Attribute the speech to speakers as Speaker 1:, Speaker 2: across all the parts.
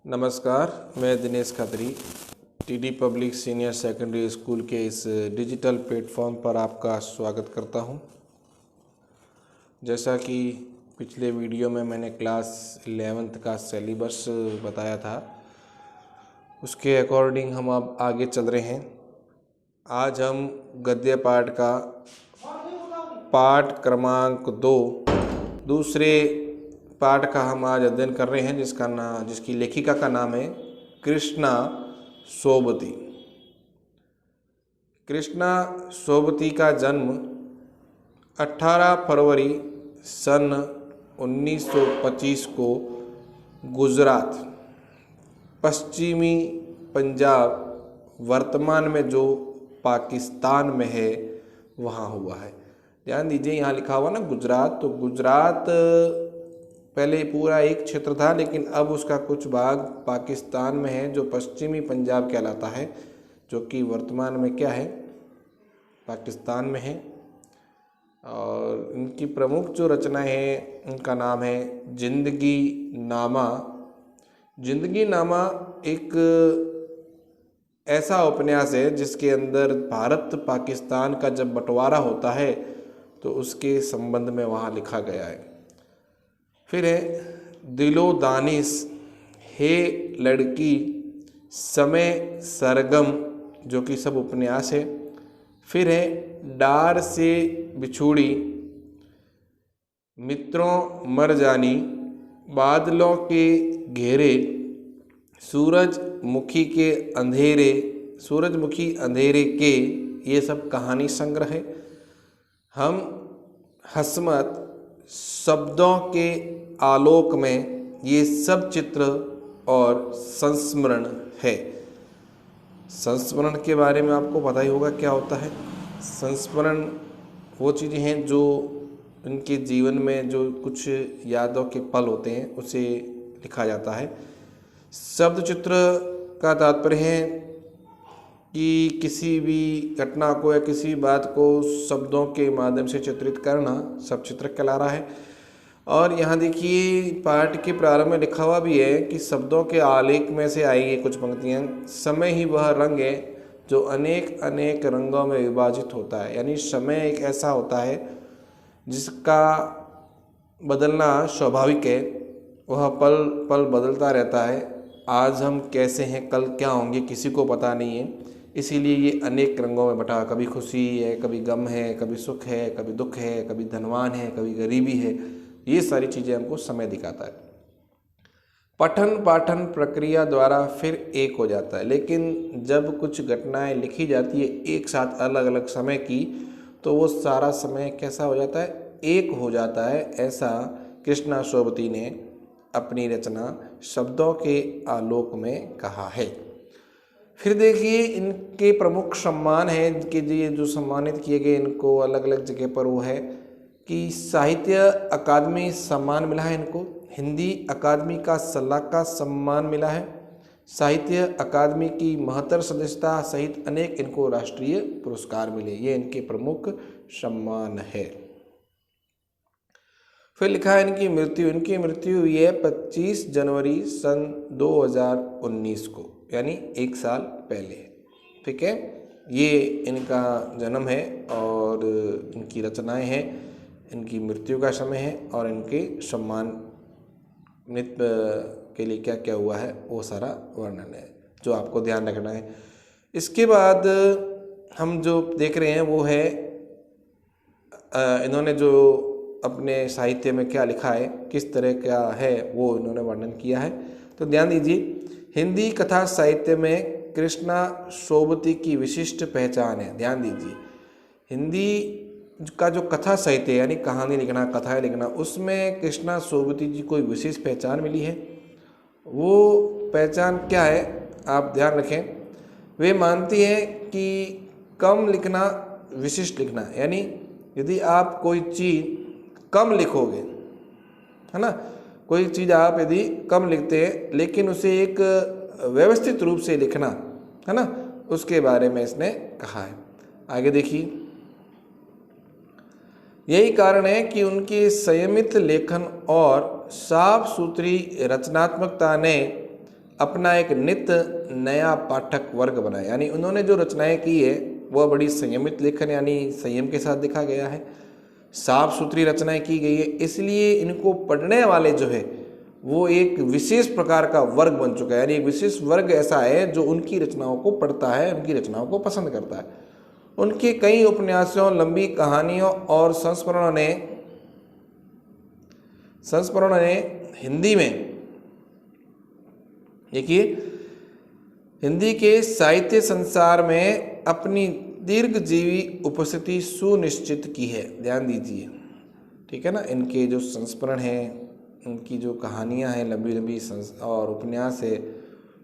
Speaker 1: नमस्कार, मैं Dinesh Khatri TD public senior secondary school के इस डिजिटल प्लेटफॉर्म पर आपका स्वागत करता हूं। जैसा कि पिछले वीडियो में मैंने क्लास 11th का सिलेबस बताया था, उसके अकॉर्डिंग हम अब आगे चल रहे हैं। आज हम गद्य पाठ का पाठ क्रमांक 2 दूसरे पाठ का हम आज अध्ययन कर रहे हैं, जिसकी लेखिका का नाम है कृष्णा सोबती। कृष्णा सोबती का जन्म 18 फरवरी सन 1925 को गुजरात, पश्चिमी पंजाब, वर्तमान में जो पाकिस्तान में है, वहाँ हुआ है। ध्यान दीजिए, यहाँ लिखा हुआ ना गुजरात, तो गुजरात पहले पूरा एक क्षेत्र था, लेकिन अब उसका कुछ भाग पाकिस्तान में है, जो पश्चिमी पंजाब कहलाता है, जो कि वर्तमान में क्या है, पाकिस्तान में है। और इनकी प्रमुख जो रचनाएं हैं, उनका नाम है जिंदगी नामा। जिंदगी नामा एक ऐसा उपन्यास है जिसके अंदर भारत पाकिस्तान का जब बंटवारा होता है तो उसके संबंध में वहाँ लिखा गया है। फिर है दिलो दानिश, हे लड़की, समय सरगम, जो कि सब उपन्यास है। फिर है डार से बिछुड़ी, मित्रों मर जानी, बादलों के घेरे, सूरजमुखी अंधेरे के, ये सब कहानी संग्रह है। हम हसमत, शब्दों के आलोक में, ये सब चित्र और संस्मरण है। संस्मरण के बारे में आपको पता ही होगा क्या होता है। संस्मरण वो चीज़ें हैं जो उनके जीवन में जो कुछ यादों के पल होते हैं, उसे लिखा जाता है। शब्द चित्र का तात्पर्य है कि किसी भी घटना को या किसी बात को शब्दों के माध्यम से चित्रित करना सब चित्र कहला रहा है। और यहाँ देखिए, पाठ के प्रारंभ में लिखा हुआ भी है कि शब्दों के आलेख में से आई ये कुछ पंक्तियाँ, समय ही वह रंग है जो अनेक अनेक रंगों में विभाजित होता है। यानी समय एक ऐसा होता है जिसका बदलना स्वाभाविक है, वह पल पल बदलता रहता है। आज हम कैसे हैं, कल क्या होंगे, किसी को पता नहीं है। इसीलिए ये अनेक रंगों में बटा, कभी खुशी है, कभी गम है, कभी सुख है, कभी दुख है, कभी धनवान है, कभी गरीबी है। ये सारी चीज़ें हमको समय दिखाता है। पठन पाठन प्रक्रिया द्वारा फिर एक हो जाता है, लेकिन जब कुछ घटनाएं लिखी जाती है एक साथ अलग अलग समय की, तो वो सारा समय कैसा हो जाता है, एक हो जाता है। ऐसा कृष्णा सोबती ने अपनी रचना शब्दों के आलोक में कहा है। फिर देखिए, इनके प्रमुख सम्मान हैं कि ये जो सम्मानित किए गए इनको अलग अलग जगह पर, वो है कि साहित्य अकादमी सम्मान मिला है इनको, हिंदी अकादमी का सलाह का सम्मान मिला है, साहित्य अकादमी की महत्तर सदस्यता सहित अनेक इनको राष्ट्रीय पुरस्कार मिले। ये इनके प्रमुख सम्मान है। फिर लिखा है इनकी मृत्यु हुई है 25 जनवरी सन 2019 को, यानी एक साल पहले। ठीक है, ये इनका जन्म है और इनकी रचनाएं हैं, इनकी मृत्यु का समय है और इनके सम्मानित के लिए क्या क्या हुआ है वो सारा वर्णन है, जो आपको ध्यान रखना है। इसके बाद हम जो देख रहे हैं वो है इन्होंने जो अपने साहित्य में क्या लिखा है, किस तरह का है, वो इन्होंने वर्णन किया है। तो ध्यान दीजिए, हिंदी कथा साहित्य में कृष्णा सोबती की विशिष्ट पहचान है। ध्यान दीजिए, हिंदी का जो कथा साहित्य यानी कहानी लिखना, कथाएं लिखना, उसमें कृष्णा सोबती जी को विशेष पहचान मिली है। वो पहचान क्या है, आप ध्यान रखें। वे मानती हैं कि कम लिखना विशिष्ट लिखना, यानी यदि आप कोई चीज़ कम लिखोगे, है ना, कोई चीज़ आप यदि कम लिखते हैं लेकिन उसे एक व्यवस्थित रूप से लिखना, है ना, उसके बारे में इसने कहा है। आगे देखिए, यही कारण है कि उनके संयमित लेखन और साफ सुथरी रचनात्मकता ने अपना एक नित नया पाठक वर्ग बनाया। यानी उन्होंने जो रचनाएं की है वह बड़ी संयमित लेखन यानी संयम के साथ लिखा गया है, साफ सुथरी रचनाएं की गई है, इसलिए इनको पढ़ने वाले जो है वो एक विशेष प्रकार का वर्ग बन चुका है। यानी एक विशेष वर्ग ऐसा है जो उनकी रचनाओं को पढ़ता है, उनकी रचनाओं को पसंद करता है। उनके कई उपन्यासों, लंबी कहानियों और संस्मरणों ने हिंदी में, देखिए, हिंदी के साहित्य संसार में अपनी दीर्घजीवी उपस्थिति सुनिश्चित की है। ध्यान दीजिए, ठीक है ना। इनके जो संस्मरण हैं, उनकी जो कहानियां हैं, लंबी लंबी और उपन्यास है,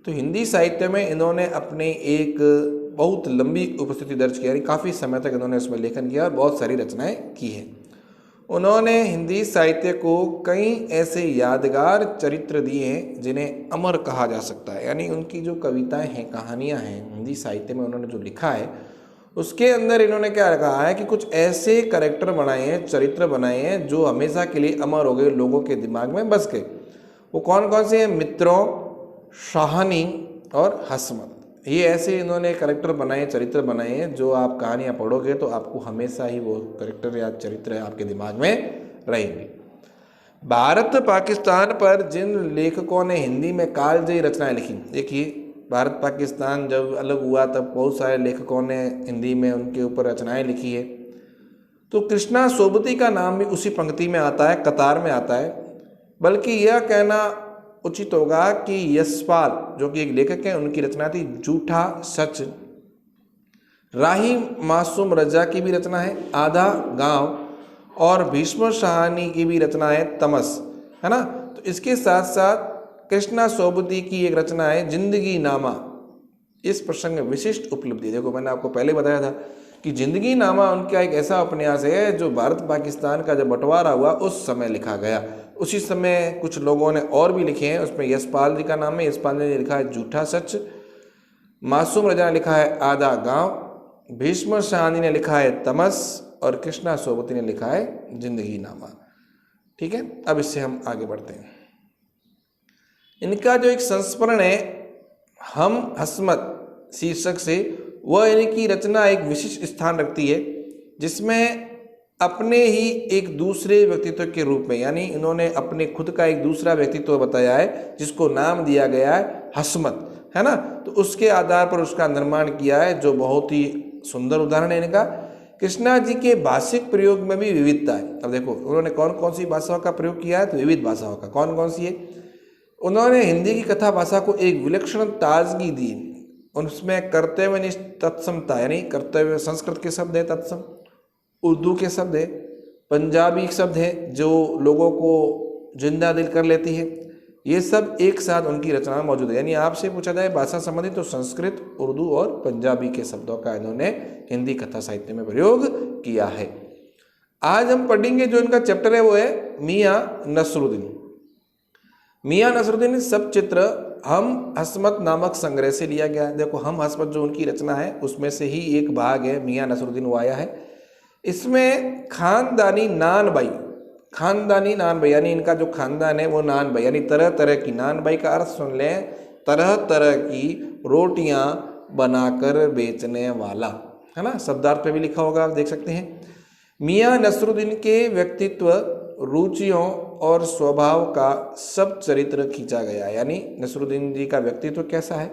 Speaker 1: तो हिंदी साहित्य में इन्होंने अपने एक बहुत लंबी उपस्थिति दर्ज की, यानी काफ़ी समय तक इन्होंने उसमें लेखन किया और बहुत सारी रचनाएं की हैं। उन्होंने हिंदी साहित्य को कई ऐसे यादगार चरित्र दिए हैं जिन्हें अमर कहा जा सकता है। यानी उनकी जो कविताएं हैं, कहानियां हैं, हिंदी साहित्य में उन्होंने जो लिखा है उसके अंदर इन्होंने क्या कहा है कि कुछ ऐसे कैरेक्टर बनाए हैं, चरित्र बनाए हैं जो हमेशा के लिए अमर हो गए, लोगों के दिमाग में बस गए। वो कौन कौन से हैं? मित्रों, शाहनी और हसमत। ये ऐसे इन्होंने कैरेक्टर बनाए, चरित्र बनाए हैं जो आप कहानियाँ पढ़ोगे तो आपको हमेशा ही वो कैरेक्टर या चरित्र आपके दिमाग में रहेंगे। भारत पाकिस्तान पर जिन लेखकों ने हिंदी में कालजयी रचनाएं लिखी, देखिए भारत पाकिस्तान जब अलग हुआ तब बहुत सारे लेखकों ने हिंदी में उनके ऊपर रचनाएं लिखी है। तो कृष्णा सोबती का नाम भी उसी पंक्ति में आता है, कतार में आता है। बल्कि यह कहना उचित होगा कि यशपाल जो कि एक लेखक हैं, उनकी रचना थी झूठा सच। राही मासूम रजा की भी रचना है आधा गांव, और भीष्म शाहनी की भी रचना है तमस, है ना। तो इसके साथ साथ कृष्णा सोबती की एक रचना है जिंदगी नामा। इस प्रसंग में विशिष्ट उपलब्धि, देखो मैंने आपको पहले बताया था कि जिंदगी नामा उनका एक ऐसा उपन्यास है जो भारत पाकिस्तान का जब बंटवारा हुआ उस समय लिखा गया। उसी समय कुछ लोगों ने और भी लिखे हैं, उसमें यशपाल जी का नाम है। यशपाल जी ने लिखा है झूठा सच, मासूम रजा ने लिखा है आधा गांव, भीष्म शाहनी ने लिखा है तमस और कृष्णा सोबती ने लिखा है जिंदगी नामा। ठीक है, अब इससे हम आगे बढ़ते हैं। इनका जो एक संस्मरण है हम हसमत शीर्षक से, वह इनकी रचना एक विशिष्ट स्थान रखती है जिसमें अपने ही एक दूसरे व्यक्तित्व के रूप में, यानी इन्होंने अपने खुद का एक दूसरा व्यक्तित्व बताया है जिसको नाम दिया गया है हसमत, है ना। तो उसके आधार पर उसका निर्माण किया है जो बहुत ही सुंदर उदाहरण है इनका। कृष्णा जी के भाषिक प्रयोग में भी विविधता है। अब देखो उन्होंने कौन कौन सी भाषाओं का प्रयोग किया है, तो विविध भाषाओं का। कौन कौन सी है? उन्होंने हिंदी की कथा भाषा को एक विलक्षण ताजगी दी। उसमें कर्तव्यनिष्ठ तत्समता, यानी कर्तव्य, संस्कृत के शब्द है तत्सम, उर्दू के शब्द है, पंजाबी शब्द है जो लोगों को जिंदा दिल कर लेती है, ये सब एक साथ उनकी रचना में मौजूद है। यानी आपसे पूछा जाए भाषा संबंधित तो संस्कृत, उर्दू और पंजाबी के शब्दों का इन्होंने हिंदी कथा साहित्य में प्रयोग किया है। आज हम पढ़ेंगे जो इनका चैप्टर है वो है मियां नसरुद्दीन। मियां नसरुद्दीन सब चित्र हम हसमत नामक संग्रह से लिया गया है। देखो हम हसमत जो उनकी रचना है उसमें से ही एक भाग है मियां नसरुद्दीन, वो आया है। इसमें खानदानी नान भाई यानी इनका जो खानदान है वो नान भाई, यानी तरह तरह की, नान भाई का अर्थ सुन लें, तरह तरह की रोटियां बनाकर बेचने वाला, है ना। शब्दार्थ पे भी लिखा होगा, आप देख सकते हैं। मियां नसरुद्दीन के व्यक्तित्व, रुचियों और स्वभाव का सब चरित्र खींचा गया। यानी नसरुद्दीन जी का व्यक्तित्व कैसा है,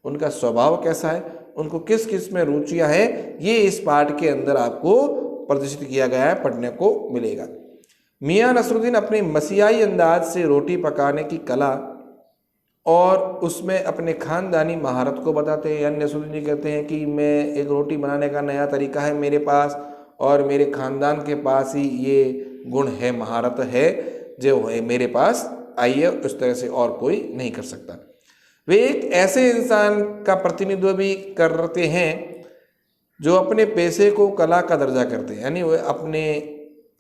Speaker 1: उनका स्वभाव कैसा है, उनको किस किस में रुचियां हैं, ये इस पाठ के अंदर आपको प्रदर्शित किया गया है, पढ़ने को मिलेगा। मियां नसरुद्दीन अपने मसीहाई अंदाज से रोटी पकाने की कला और उसमें अपने खानदानी महारत को बताते हैं। यानी नसरुद्दीन जी कहते हैं कि मैं एक रोटी बनाने का नया तरीका है मेरे पास और मेरे खानदान के पास ही ये गुण है, महारत है जो है मेरे पास आई है, उस तरह से और कोई नहीं कर सकता। वे एक ऐसे इंसान का प्रतिनिधित्व भी करते हैं जो अपने पैसे को कला का दर्जा करते हैं। यानी वे अपने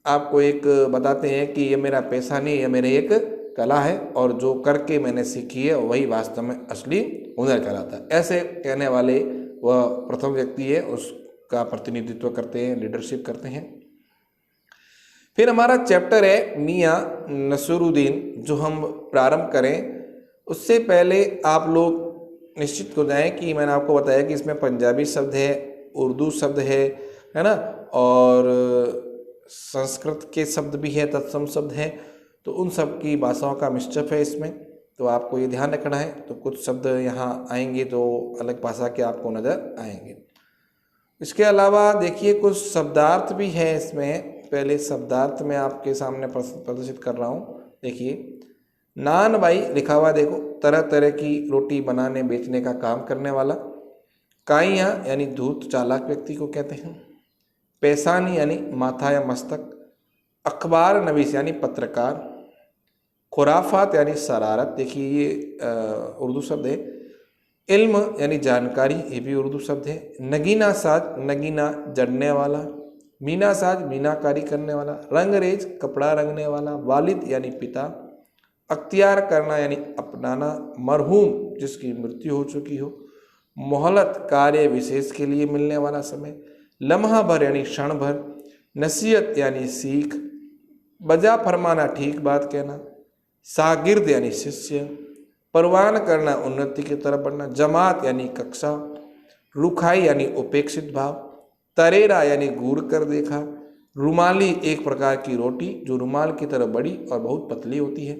Speaker 1: आपको एक बताते हैं कि ये मेरा पैसा नहीं, ये मेरे एक कला है और जो करके मैंने सीखी है वही वास्तव में असली हुनर कहलाता है। ऐसे कहने वाले वह प्रथम व्यक्ति है, उसका प्रतिनिधित्व करते हैं, लीडरशिप करते हैं। फिर हमारा चैप्टर है मियां नसरुद्दीन, जो हम प्रारंभ करें उससे पहले आप लोग निश्चित हो जाएं कि मैंने आपको बताया कि इसमें पंजाबी शब्द है, उर्दू शब्द है ना, और संस्कृत के शब्द भी है, तत्सम शब्द है। तो उन सब की भाषाओं का मिश्रण है इसमें, तो आपको ये ध्यान रखना है। तो कुछ शब्द यहाँ आएंगे तो अलग भाषा के आपको नज़र आएंगे। इसके अलावा देखिए कुछ शब्दार्थ भी है इसमें। पहले शब्दार्थ में आपके सामने प्रदर्शित कर रहा हूँ। देखिए नान बाई लिखा हुआ, देखो तरह तरह की रोटी बनाने बेचने का काम करने वाला। काइया यानी धूर्त चालाक व्यक्ति को कहते हैं। पैसानी यानी माथा या मस्तक। अखबार नवीस यानी पत्रकार। खुराफात यानी शरारत, देखिए ये उर्दू शब्द है। इल्म यानी जानकारी, ये भी उर्दू शब्द है। नगीना साज, नगीना जड़ने वाला। मीना साज, मीनाकारी करने वाला। रंगरेज, कपड़ा रंगने वाला। वालिद यानी पिता। अख्तियार करना यानी अपनाना। मरहूम, जिसकी मृत्यु हो चुकी हो। मोहलत, कार्य विशेष के लिए मिलने वाला समय। लम्हा भर यानी क्षण भर। नसीहत यानी सीख। बजा फरमाना, ठीक बात कहना। शागिर्द यानी शिष्य। परवान करना, उन्नति की तरफ बढ़ना। जमात यानी कक्षा। रुखाई यानी उपेक्षित भाव। तरेरा यानी घूर कर देखा। रुमाली, एक प्रकार की रोटी जो रुमाल की तरह बड़ी और बहुत पतली होती है।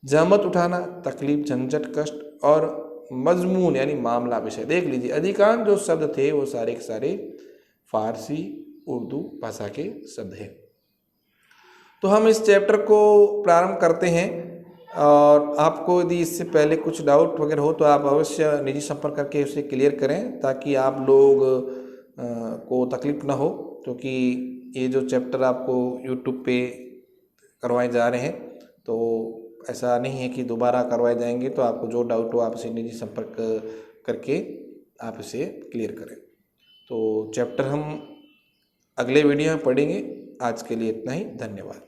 Speaker 1: जहमत उठाना, तकलीफ, झंझट, कष्ट। और मजमून यानी मामला, विषय। देख लीजिए अधिकांश जो शब्द थे वो सारे के सारे फारसी उर्दू भाषा के शब्द हैं। तो हम इस चैप्टर को प्रारंभ करते हैं, और आपको यदि इससे पहले कुछ डाउट वगैरह हो तो आप अवश्य निजी संपर्क करके उसे क्लियर करें, ताकि आप लोग को तकलीफ ना हो, क्योंकि ये जो चैप्टर आपको यूट्यूब पे करवाए जा रहे हैं, तो ऐसा नहीं है कि दोबारा करवाए जाएंगे। तो आपको जो डाउट हो आप इसे निजी संपर्क करके आप इसे क्लियर करें। तो चैप्टर हम अगले वीडियो में पढ़ेंगे। आज के लिए इतना ही, धन्यवाद।